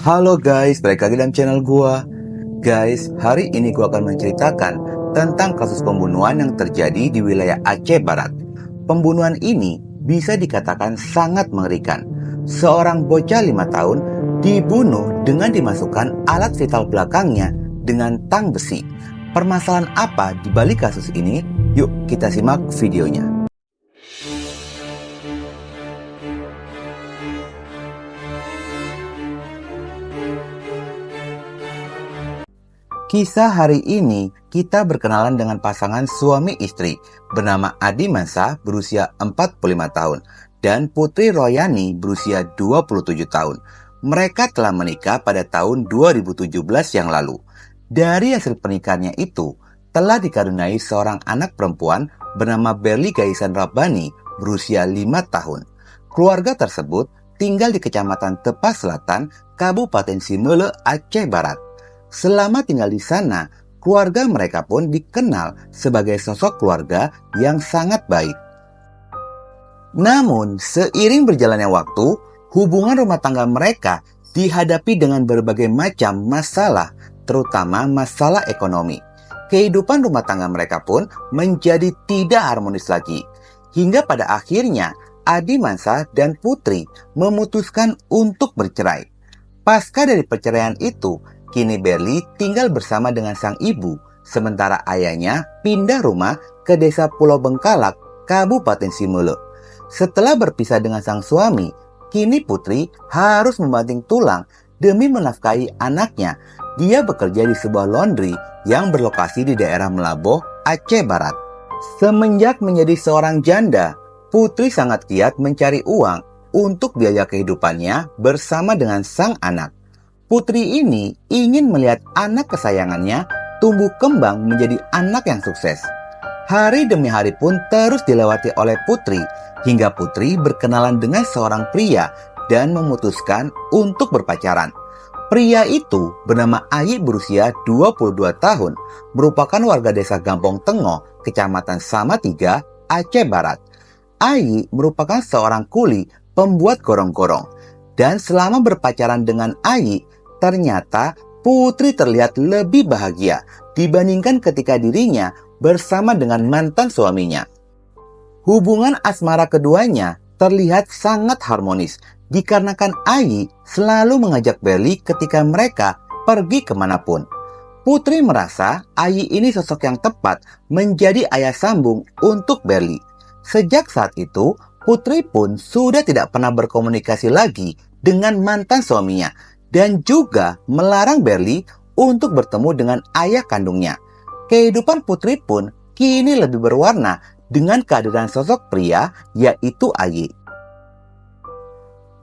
Halo guys, balik lagi dalam channel gua. Guys, hari ini gua akan menceritakan tentang kasus pembunuhan yang terjadi di wilayah Aceh Barat. Pembunuhan ini bisa dikatakan sangat mengerikan. Seorang bocah 5 tahun dibunuh dengan dimasukkan alat vital belakangnya dengan tang besi. Permasalahan apa di balik kasus ini? Yuk kita simak videonya. Kisah hari ini kita berkenalan dengan pasangan suami istri bernama Adi Mansyah berusia 45 tahun dan Putri Royani berusia 27 tahun. Mereka telah menikah pada tahun 2017 yang lalu. Dari hasil pernikahannya itu telah dikaruniai seorang anak perempuan bernama Berli Gaisan Rabbani berusia 5 tahun. Keluarga tersebut tinggal di Kecamatan Tepas Selatan, Kabupaten Simele, Aceh Barat. Selama tinggal di sana, keluarga mereka pun dikenal sebagai sosok keluarga yang sangat baik. Namun, seiring berjalannya waktu, hubungan rumah tangga mereka dihadapi dengan berbagai macam masalah, terutama masalah ekonomi. Kehidupan rumah tangga mereka pun menjadi tidak harmonis lagi. Hingga pada akhirnya, Adi Mansyah dan Putri memutuskan untuk bercerai. Pasca dari perceraian itu, kini Berli tinggal bersama dengan sang ibu, sementara ayahnya pindah rumah ke desa Pulau Bengkalak, Kabupaten Simele. Setelah berpisah dengan sang suami, kini Putri harus membanting tulang demi menafkahi anaknya. Dia bekerja di sebuah laundry yang berlokasi di daerah Melaboh, Aceh Barat. Semenjak menjadi seorang janda, Putri sangat giat mencari uang untuk biaya kehidupannya bersama dengan sang anak. Putri ini ingin melihat anak kesayangannya tumbuh kembang menjadi anak yang sukses. Hari demi hari pun terus dilewati oleh Putri, hingga Putri berkenalan dengan seorang pria dan memutuskan untuk berpacaran. Pria itu bernama Ayi berusia 22 tahun, merupakan warga desa Gampong Tengoh, Kecamatan Samatiga, Aceh Barat. Ayi merupakan seorang kuli pembuat gorong-gorong. Dan selama berpacaran dengan Ayi, ternyata Putri terlihat lebih bahagia dibandingkan ketika dirinya bersama dengan mantan suaminya. Hubungan asmara keduanya terlihat sangat harmonis dikarenakan Ayi selalu mengajak Berli ketika mereka pergi kemanapun. Putri merasa Ayi ini sosok yang tepat menjadi ayah sambung untuk Berli. Sejak saat itu, Putri pun sudah tidak pernah berkomunikasi lagi dengan mantan suaminya dan juga melarang Berli untuk bertemu dengan ayah kandungnya. Kehidupan Putri pun kini lebih berwarna dengan kehadiran sosok pria yaitu Ayi.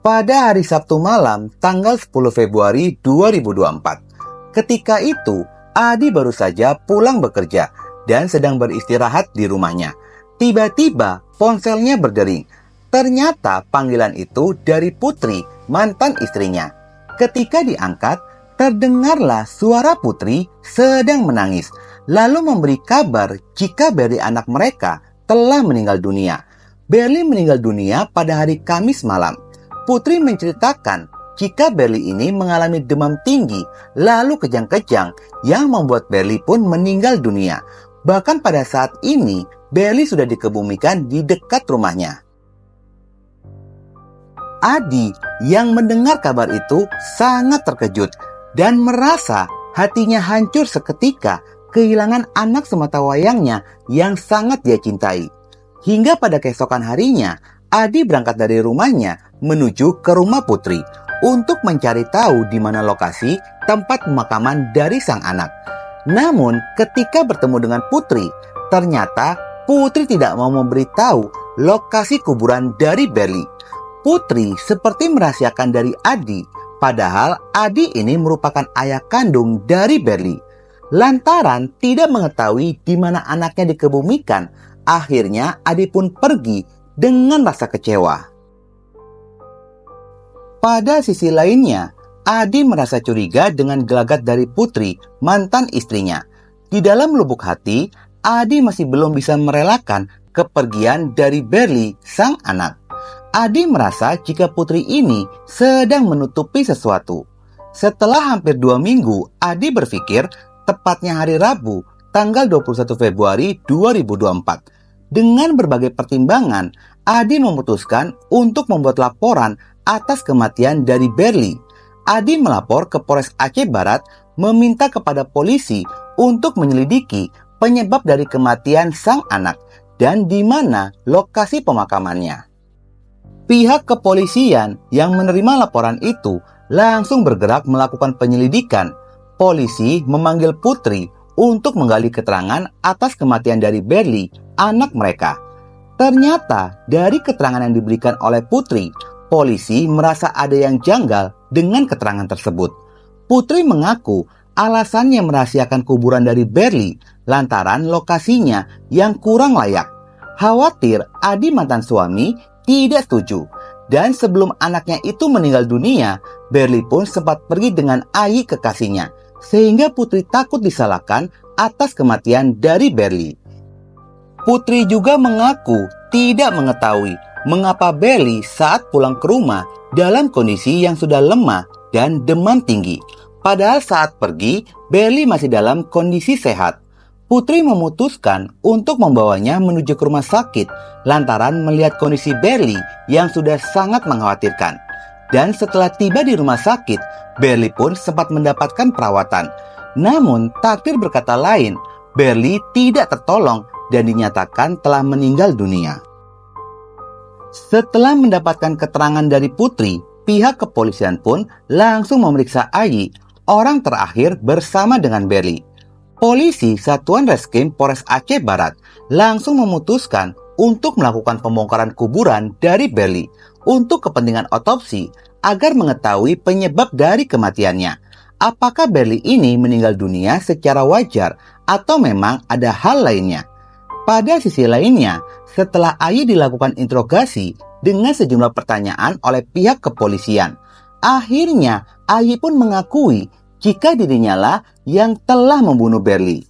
Pada hari Sabtu malam tanggal 10 Februari 2024, ketika itu Adi baru saja pulang bekerja dan sedang beristirahat di rumahnya. Tiba-tiba ponselnya berdering. Ternyata panggilan itu dari Putri, mantan istrinya. Ketika diangkat, terdengarlah suara Putri sedang menangis, lalu memberi kabar jika Berli anak mereka telah meninggal dunia. Berli meninggal dunia pada hari Kamis malam. Putri menceritakan jika Berli ini mengalami demam tinggi, lalu kejang-kejang yang membuat Berli pun meninggal dunia. Bahkan pada saat ini, Berli sudah dikebumikan di dekat rumahnya. Adi yang mendengar kabar itu sangat terkejut dan merasa hatinya hancur seketika kehilangan anak sematawayangnya yang sangat dia cintai. Hingga pada keesokan harinya, Adi berangkat dari rumahnya menuju ke rumah Putri untuk mencari tahu di mana lokasi tempat pemakaman dari sang anak. Namun ketika bertemu dengan Putri, ternyata Putri tidak mau memberitahu lokasi kuburan dari Berli. Putri seperti merahasiakan dari Adi, padahal Adi ini merupakan ayah kandung dari Berli. Lantaran tidak mengetahui di mana anaknya dikebumikan, akhirnya Adi pun pergi dengan rasa kecewa. Pada sisi lainnya, Adi merasa curiga dengan gelagat dari Putri, mantan istrinya. Di dalam lubuk hati, Adi masih belum bisa merelakan kepergian dari Berli, sang anak. Adi merasa jika putri ini sedang menutupi sesuatu. Setelah hampir 2 minggu, Adi berpikir tepatnya hari Rabu, tanggal 21 Februari 2024. Dengan berbagai pertimbangan, Adi memutuskan untuk membuat laporan atas kematian dari Berli. Adi melapor ke Polres Aceh Barat meminta kepada polisi untuk menyelidiki penyebab dari kematian sang anak dan di mana lokasi pemakamannya. Pihak kepolisian yang menerima laporan itu langsung bergerak melakukan penyelidikan. Polisi memanggil Putri untuk menggali keterangan atas kematian dari Berli, anak mereka. Ternyata dari keterangan yang diberikan oleh Putri, polisi merasa ada yang janggal dengan keterangan tersebut. Putri mengaku alasannya merahasiakan kuburan dari Berli lantaran lokasinya yang kurang layak. Khawatir Adi mantan suami tidak setuju. Dan sebelum anaknya itu meninggal dunia, Berli pun sempat pergi dengan Ai kekasihnya, sehingga Putri takut disalahkan atas kematian dari Berli. Putri juga mengaku tidak mengetahui mengapa Berli saat pulang ke rumah dalam kondisi yang sudah lemah dan demam tinggi. Padahal saat pergi, Berli masih dalam kondisi sehat. Putri memutuskan untuk membawanya menuju ke rumah sakit lantaran melihat kondisi Berli yang sudah sangat mengkhawatirkan. Dan setelah tiba di rumah sakit, Berli pun sempat mendapatkan perawatan. Namun takdir berkata lain, Berli tidak tertolong dan dinyatakan telah meninggal dunia. Setelah mendapatkan keterangan dari Putri, pihak kepolisian pun langsung memeriksa Ai, orang terakhir bersama dengan Berli. Polisi Satuan Reskrim Polres Aceh Barat langsung memutuskan untuk melakukan pembongkaran kuburan dari Berli untuk kepentingan otopsi agar mengetahui penyebab dari kematiannya. Apakah Berli ini meninggal dunia secara wajar atau memang ada hal lainnya? Pada sisi lainnya, setelah Ai dilakukan interogasi dengan sejumlah pertanyaan oleh pihak kepolisian, akhirnya Ai pun mengakui jika dirinya lah yang telah membunuh Berli.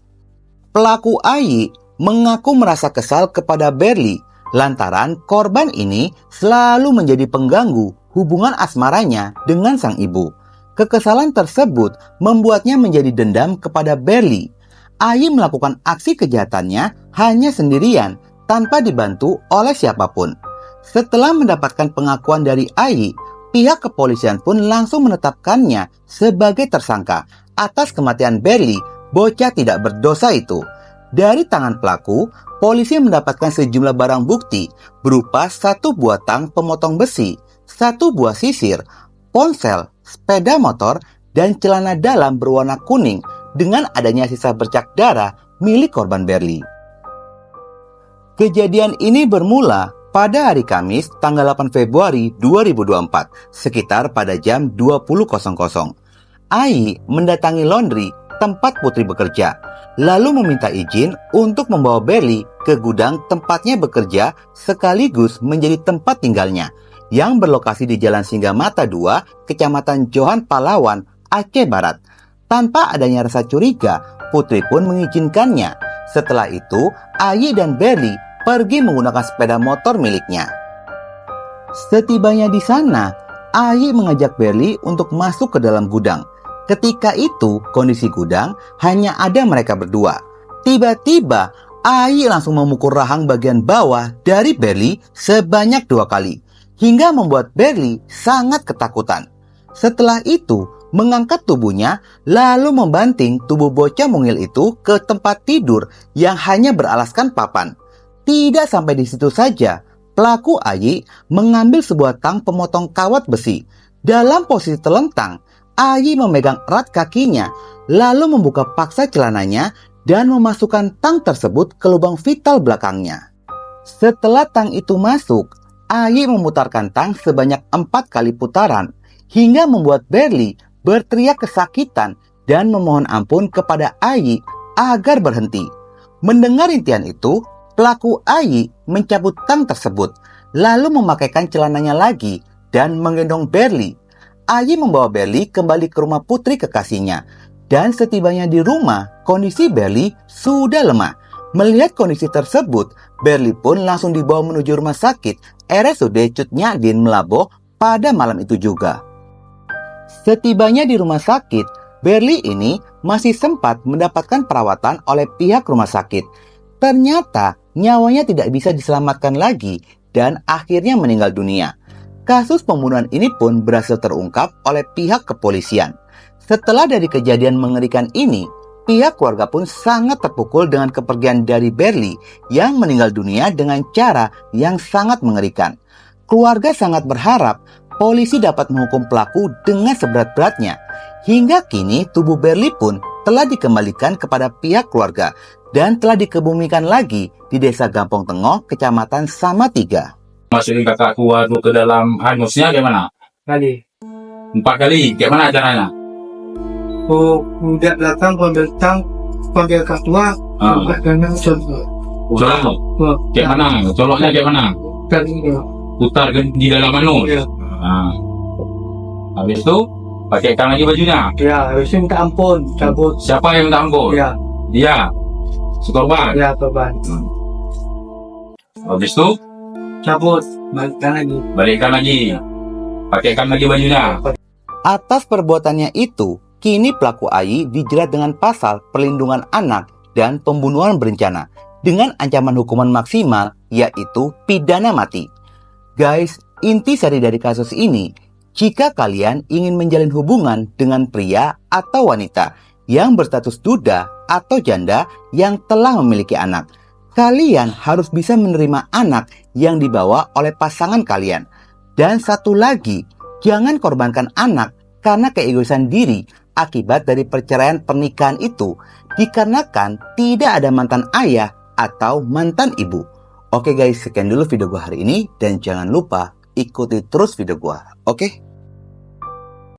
Pelaku Ai mengaku merasa kesal kepada Berli lantaran korban ini selalu menjadi pengganggu hubungan asmaranya dengan sang ibu. Kekesalan tersebut membuatnya menjadi dendam kepada Berli. Ai melakukan aksi kejahatannya hanya sendirian tanpa dibantu oleh siapapun. Setelah mendapatkan pengakuan dari Ai, pihak kepolisian pun langsung menetapkannya sebagai tersangka atas kematian Berli, bocah tidak berdosa itu. Dari tangan pelaku, polisi mendapatkan sejumlah barang bukti berupa 1 buah tang pemotong besi, 1 buah sisir, ponsel, sepeda motor, dan celana dalam berwarna kuning dengan adanya sisa bercak darah milik korban Berli. Kejadian ini bermula pada hari Kamis tanggal 8 Februari 2024, sekitar pada jam 20.00. Ai mendatangi laundry tempat Putri bekerja, lalu meminta izin untuk membawa Berli ke gudang tempatnya bekerja sekaligus menjadi tempat tinggalnya, yang berlokasi di Jalan Singgamata 2, Kecamatan Johan Palawan, Aceh Barat. Tanpa adanya rasa curiga, Putri pun mengizinkannya. Setelah itu, Ai dan Berli pergi menggunakan sepeda motor miliknya. Setibanya di sana, Ai mengajak Berli untuk masuk ke dalam gudang. Ketika itu, kondisi gudang hanya ada mereka berdua. Tiba-tiba, Ai langsung memukul rahang bagian bawah dari Berli sebanyak 2 kali, hingga membuat Berli sangat ketakutan. Setelah itu, mengangkat tubuhnya, lalu membanting tubuh bocah mungil itu ke tempat tidur yang hanya beralaskan papan. Tidak sampai di situ saja, pelaku Ai mengambil sebuah tang pemotong kawat besi. Dalam posisi telentang, Ai memegang erat kakinya, lalu membuka paksa celananya dan memasukkan tang tersebut ke lubang vital belakangnya. Setelah tang itu masuk, Ai memutarkan tang sebanyak 4 kali putaran, hingga membuat Berli berteriak kesakitan dan memohon ampun kepada Ai agar berhenti. Mendengar rintihan itu, pelaku Ai mencabut tang tersebut, lalu memakaikan celananya lagi dan menggendong Berli. Ai membawa Berli kembali ke rumah Putri kekasihnya, dan setibanya di rumah, kondisi Berli sudah lemah. Melihat kondisi tersebut, Berli pun langsung dibawa menuju rumah sakit RSUD Cut Nyak Dien Meulaboh pada malam itu juga. Setibanya di rumah sakit, Berli ini masih sempat mendapatkan perawatan oleh pihak rumah sakit. Ternyata nyawanya tidak bisa diselamatkan lagi dan akhirnya meninggal dunia. Kasus pembunuhan ini pun berhasil terungkap oleh pihak kepolisian. Setelah dari kejadian mengerikan ini, pihak keluarga pun sangat terpukul dengan kepergian dari Berli yang meninggal dunia dengan cara yang sangat mengerikan. Keluarga sangat berharap polisi dapat menghukum pelaku dengan seberat-beratnya. Hingga kini tubuh Berli pun telah dikembalikan kepada pihak keluarga dan telah dikebumikan lagi di Desa Gampong Tengoh, Kecamatan Samatiga. Masukin kakak tua tuh ke dalam hangusnya gimana? Kali. 4 kali, gimana caranya? Oh, udah datang, panggil ketua, dengan contoh. Colok, kayak mana? Coloknya kayak mana? Putar di dalam anu. Ya, Nah. Habis itu, pakaikan lagi bajunya. ya, harusnya minta ampun, cabut. Siapa yang minta ampun? Ya, Dia. Si korban. ya, korban. Habis itu, Cabut, balikkan lagi. balikkan lagi. Pakaikan lagi bajunya. Atas perbuatannya itu, kini pelaku AI dijerat dengan pasal perlindungan anak dan pembunuhan berencana dengan ancaman hukuman maksimal yaitu pidana mati. Guys, inti sari dari kasus ini, jika kalian ingin menjalin hubungan dengan pria atau wanita yang berstatus duda atau janda yang telah memiliki anak, kalian harus bisa menerima anak yang dibawa oleh pasangan kalian. Dan satu lagi, jangan korbankan anak karena keegoisan diri akibat dari perceraian pernikahan itu, dikarenakan tidak ada mantan ayah atau mantan ibu. Oke guys, sekian dulu video gua hari ini dan jangan lupa ikuti terus video gua. Oke?